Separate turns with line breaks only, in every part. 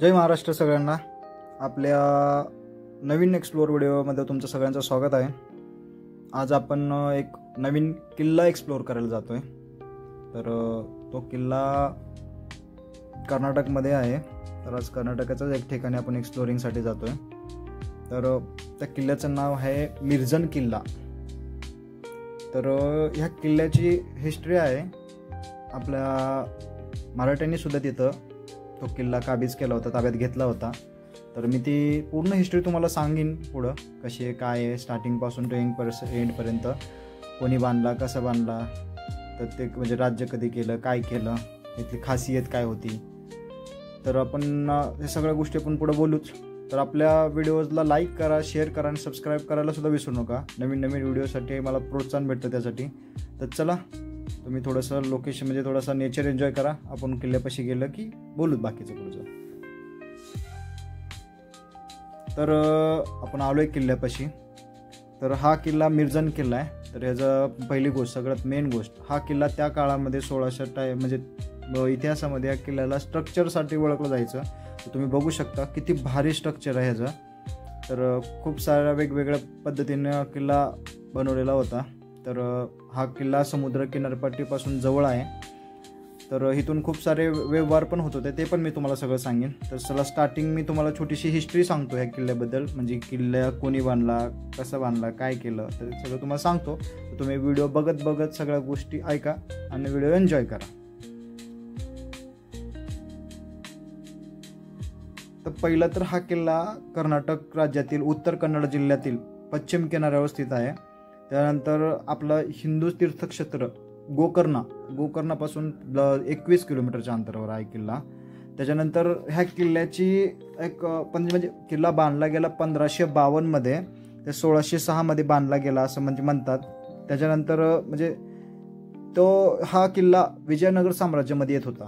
जय महाराष्ट्र सगळ्यांना. आपल्या नवीन एक्सप्लोर व्हिडिओमध्ये तुमचं सगळ्यांचं स्वागत आहे. आज आपण एक नवीन किल्ला एक्सप्लोर करायला जातो आहे. तर तो किल्ला कर्नाटकमध्ये आहे. तर आज कर्नाटकाच्याच एक ठिकाणी आपण एक्सप्लोरिंगसाठी जातो आहे. तर त्या किल्ल्याचं नाव आहे मिर्जन किल्ला. तर ह्या किल्ल्याची हिस्ट्री आहे. आपल्या मराठ्यांनी सुद्धा तिथं तो किल्ला काबीज केला होता, ताब्यात घेतला होता. तर मी ती पूर्ण हिस्ट्री तुम्हाला सांगेन पुढं, कशी आहे काय आहे, स्टार्टिंगपासून टू एंडपर्यंत. कोणी बांधला, कसा बांधला, तर ते म्हणजे राज्य कधी केलं, काय केलं, इथली खासियत काय होती. तर आपण हे सगळ्या गोष्टी आपण पुढं बोलूच. तर आपल्या व्हिडिओजला लाईक करा, शेअर करा आणि सबस्क्राईब करायला सुद्धा विसरू नका. नवीन व्हिडिओसाठी मला प्रोत्साहन भेटतं त्यासाठी. तर चला, तुम्ही थोडंसं लोकेशन म्हणजे थोडासा नेचर एन्जॉय करा. आपण किल्ल्यापाशी गेलं की बोलूच बाकीचं पुढचं. तर आपण आलो आहे किल्ल्यापाशी. तर हा किल्ला मिर्जन किल्ला आहे. तर ह्याचं पहिली गोष्ट, सगळ्यात मेन गोष्ट, हा किल्ला त्या काळामध्ये 1600 म्हणजे इतिहासामध्ये या किल्ल्याला स्ट्रक्चरसाठी ओळखलं जायचं. तर तुम्ही बघू शकता किती भारी स्ट्रक्चर आहे ह्याचं. तर खूप साऱ्या वेगवेगळ्या पद्धतीने किल्ला बनवलेला होता. तर हा किल्ला समुद्र किनारपट्टीपासून जवळ आहे. तर इथून खूप सारे व्यवहार पण होत होते, ते पण मी तुम्हाला सगळं सांगेन. तर चला, स्टार्टिंग मी तुम्हाला छोटीशी हिस्ट्री सांगतो ह्या किल्ल्याबद्दल. म्हणजे किल्ला कोणी बांधला, कसा बांधला, काय केलं, तर सगळं तुम्हाला सांगतो. तर तुम्ही व्हिडिओ बघत सगळ्या गोष्टी ऐका आणि व्हिडिओ एन्जॉय करा. तर पहिला तर हा किल्ला कर्नाटक राज्यातील उत्तर कन्नड जिल्ह्यातील पश्चिम किनाऱ्यावर स्थित आहे. त्यानंतर आपलं हिंदू तीर्थक्षेत्र गोकर्णापासून 21 किलोमीटरच्या अंतरावर आहे किल्ला. त्याच्यानंतर ह्या किल्ल्याची एक म्हणजे किल्ला बांधला गेला 1552 मध्ये, ते 1606 मध्ये बांधला गेला असं म्हणतात. त्याच्यानंतर म्हणजे हा किल्ला विजयनगर साम्राज्यामध्ये येत होता.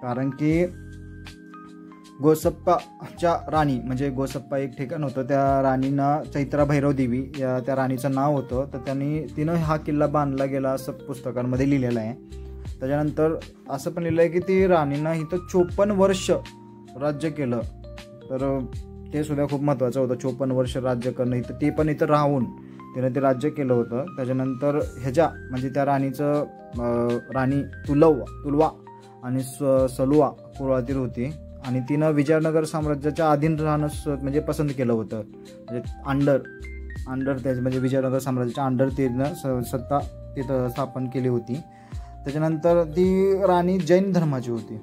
कारण की गोसप्पाच्या राणी, म्हणजे गोसप्पा एक ठिकाण होतं, त्या राणीनं चैत्रा भैरव देवी या त्या राणीचं नाव होतं. तर तिनं हा किल्ला बांधला गेला असं पुस्तकांमध्ये लिहिलेलं आहे. त्याच्यानंतर असं पण लिहिलं आहे की ती राणीनं इथं 54 वर्ष राज्य केलं. तर ते सुद्धा खूप महत्त्वाचं होतं, 54 वर्ष राज्य करणं. इथं ते पण इथं राहून तिनं ते राज्य केलं होतं. त्याच्यानंतर ह्याच्या म्हणजे त्या राणीचं राणी तुलवा आणि सलुवा कुळातील होती. आणि तिनं विजयनगर साम्राज्याच्या अधीन राहणं म्हणजे पसंत केलं होतं. म्हणजे अंडर त्याच म्हणजे विजयनगर साम्राज्याच्या अंडर तिनं सत्ता तिथं स्थापन केली होती. त्याच्यानंतर ती राणी जैन धर्माची होती.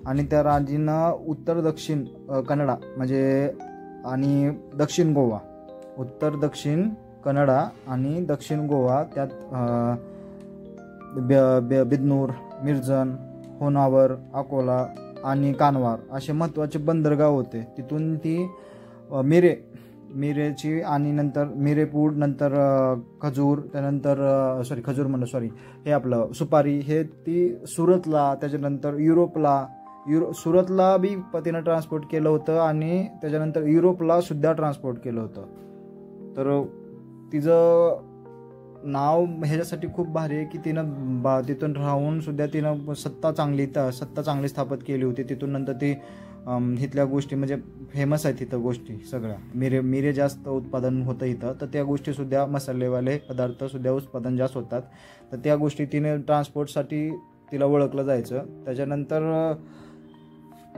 आणि त्या राणीनं उत्तर दक्षिण कन्नडा म्हणजे आणि दक्षिण गोवा, उत्तर दक्षिण कन्नडा आणि दक्षिण गोवा, त्यात बिदनूर, मिर्जन, होनावर, अकोला आणि कानवार असे महत्त्वाचे बंदरगाव होते. तिथून ती मिरेची आणि नंतर मिरेपूड, नंतर खजूर, त्यानंतर हे आपलं सुपारी, हे ती सुरतला, त्याच्यानंतर सुरतला बी तिनं ट्रान्सपोर्ट केलं होतं आणि त्याच्यानंतर युरोपला सुद्धा ट्रान्सपोर्ट केलं होतं. तर तिचं नाव ह्याच्यासाठी खूप भारी आहे की तिनं तिथून राहून सुद्धा तिनं सत्ता चांगली स्थापित केली होती. तिथून नंतर ती इथल्या गोष्टी म्हणजे फेमस आहेत तिथं गोष्टी सगळ्या. मिरे जास्त उत्पादन होतं इथं. तर त्या गोष्टी सुद्धा, मसालेवाले पदार्थ सुद्धा उत्पादन जास्त होतात. तर त्या गोष्टी तिने ट्रान्सपोर्टसाठी तिला ओळखलं जायचं. त्याच्यानंतर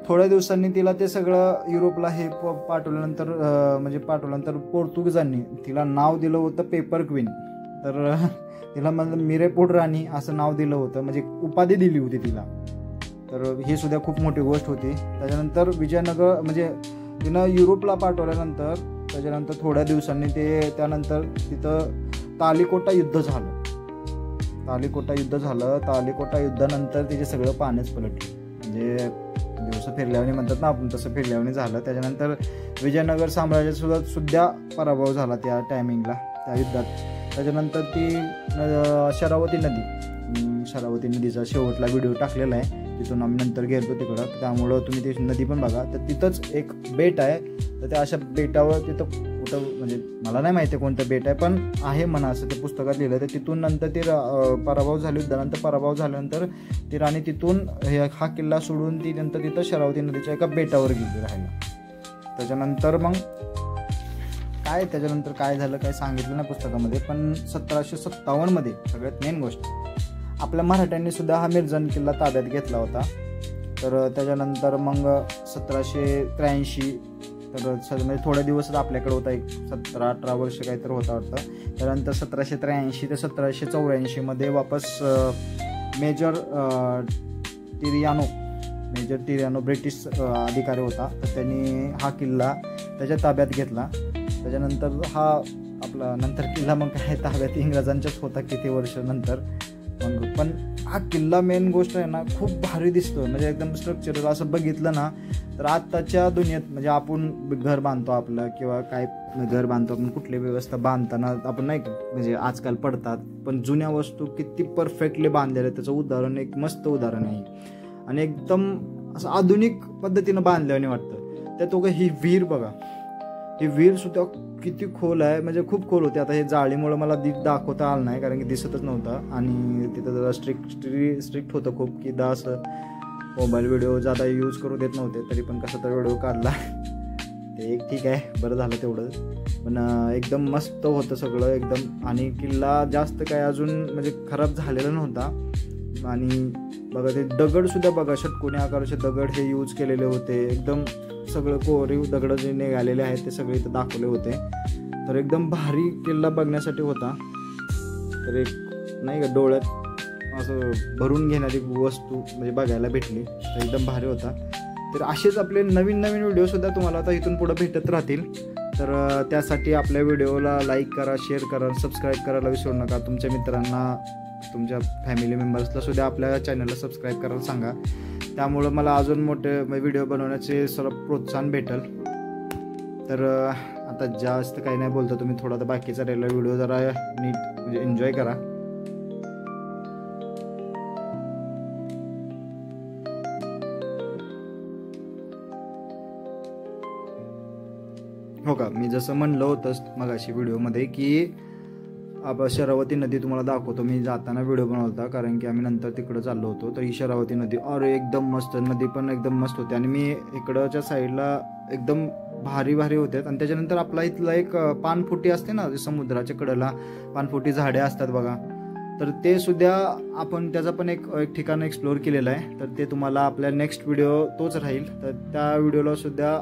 थोड्या दिवसांनी तिला ते सगळं युरोपला हे पाठवल्यानंतर पोर्तुगीजांनी तिला नाव दिलं होतं पेपर क्वीन. तर तिला मिरेपूड राणी असं नाव दिलं होतं, म्हणजे उपाधी दिली होती तिला. तर ही सुद्धा खूप मोठी गोष्ट होती. त्याच्यानंतर विजयनगर म्हणजे तिनं युरोपला पाठवल्यानंतर त्याच्यानंतर थोड्या दिवसांनी त्यानंतर तिथं तालिकोटा युद्ध झालं. तालिकोटा युद्धानंतर तिचे सगळं पाण्याच पलटलं. म्हणजे दिवस फिरल्यावानी म्हणतात ना आपण, तसं फिरल्यावानी झालं. त्याच्यानंतर विजयनगर साम्राज्यात सुद्धा पराभव झाला त्या टायमिंगला, त्या युद्धात. त्याच्यानंतर ती शरावती नदीचा शेवटला व्हिडिओ टाकलेला आहे, तिथून आम्ही नंतर गेलो तिकडं. त्यामुळं तुम्ही ती नदी पण बघा. तर तिथंच एक बेट आहे. तर त्या अशा बेटावर तिथं कोणतं, म्हणजे मला नाही माहिती कोणतं बेट आहे, पण आहे म्हणा असं ते पुस्तकात लिहिलं. तर तिथून नंतर ती पराभव झाली, युद्धानंतर पराभव झाल्यानंतर ती राणी तिथून हा किल्ला सोडून ती नंतर तिथं शरावती नदीच्या एका बेटावर गेली राहायला. त्याच्यानंतर मग त्याच्यानंतर काय झालं काय सांगितलं ना पुस्तकामध्ये, पण 1757मध्ये सगळ्यात मेन गोष्ट आपल्या मराठ्यांनी सुद्धा हा मिरजन किल्ला ताब्यात घेतला होता. तर त्याच्यानंतर मग 1783 तर म्हणजे थोडे दिवसच आपल्याकडे होता, एक 17-18 वर्ष काहीतरी होता वाटतं. त्यानंतर 1783 ते 1784 वापस मेजर टिरियानो ब्रिटिश अधिकारी होता, तर त्यांनी हा किल्ला त्याच्या ताब्यात घेतला. त्याच्यानंतर हा आपला नंतर किल्ला मग काय ताब्यात इंग्रजांच्याच होता किती वर्ष नंतर. मग पण हा किल्ला मेन गोष्ट आहे ना खूप भारी दिसतो, म्हणजे एकदम स्ट्रक्चरल असं बघितलं ना तर आत्ताच्या दुनियेत म्हणजे आपण घर बांधतो आपलं किंवा काय घर बांधतो आपण, कुठली व्यवस्था बांधताना आपण नाही म्हणजे आजकाल पडतात, पण जुन्या वस्तू किती परफेक्टली बांधलेल्या आहेत त्याचं उदाहरण एक मस्त उदाहरण आहे. आणि एकदम असं आधुनिक पद्धतीनं बांधल्याने वाटतं. त्यात ही विहीर बघा, ही विहीर सुद्धा किती खोल आहे, म्हणजे खूप खोल होते. आता हे जाळीमुळे मला दाखवता आलं नाही कारण की दिसतच नव्हतं, आणि तिथं जरा स्ट्रिक्ट होतं खूप, की असं मोबाईल व्हिडिओ जादा यूज करू देत नव्हते, तरी पण कसा तर व्हिडिओ काढला ते एक ठीक आहे, बरं झालं तेवढं. पण एकदम मस्त होतं सगळं एकदम, आणि किल्ला जास्त काय अजून म्हणजे खराब झालेला नव्हता. आणि बघा ते दगडसुद्धा बघा, षटकोनी आकाराचे दगड हे यूज केलेले होते, एकदम सगळं कोरीव दगड जे निघालेले आहेत ते सगळे इथं दाखवले होते. तर एकदम भारी किल्ला बघण्यासाठी होता. तर एक नाही का डोळ्यात असं भरून घेणारी वस्तू म्हणजे बघायला भेटली, तर एकदम भारी होता. तर असेच आपले नवीन व्हिडिओसुद्धा तुम्हाला आता इथून पुढं भेटत राहतील. तर त्यासाठी आपल्या व्हिडिओला लाईक करा, शेअर करा, सबस्क्राईब करायला विसरू नका. तुमच्या मित्रांना, तुमच्या फॅमिली मेंबर्सला सुद्धा आपल्या चॅनलला सबस्क्राईब करायला सांगा. त्यामुळं मला अजून मोठे व्हिडिओ बनवण्याचे सर्व प्रोत्साहन भेटेल. तर आता जास्त काही नाही बोलतो, तुम्ही थोडा तर बाकीचा राहिला व्हिडिओ जरा नीट म्हणजे एन्जॉय करा. हो का, मी जसं म्हणलं होतं मगाशी व्हिडिओमध्ये की शरावती नदी तुम्हाला दाखवतो. मी जाताना व्हिडिओ बनवला होता कारण की आम्ही नंतर तिकडं चाललो होतो. तर ही शरावती नदी अरे एकदम मस्त, नदी पण एकदम मस्त होती, आणि मी इकडच्या साईडला एकदम भारी होते. आणि त्याच्यानंतर आपला इथला एक पानफुटी असते ना, समुद्राच्या कडेला पानफुटी झाडे असतात बघा, तर ते सुद्धा आपण त्याचा पण एक ठिकाण एक्सप्लोअर केलेलं आहे. तर ते तुम्हाला आपल्या नेक्स्ट व्हिडिओ तोच राहील, तर त्या व्हिडिओला सुद्धा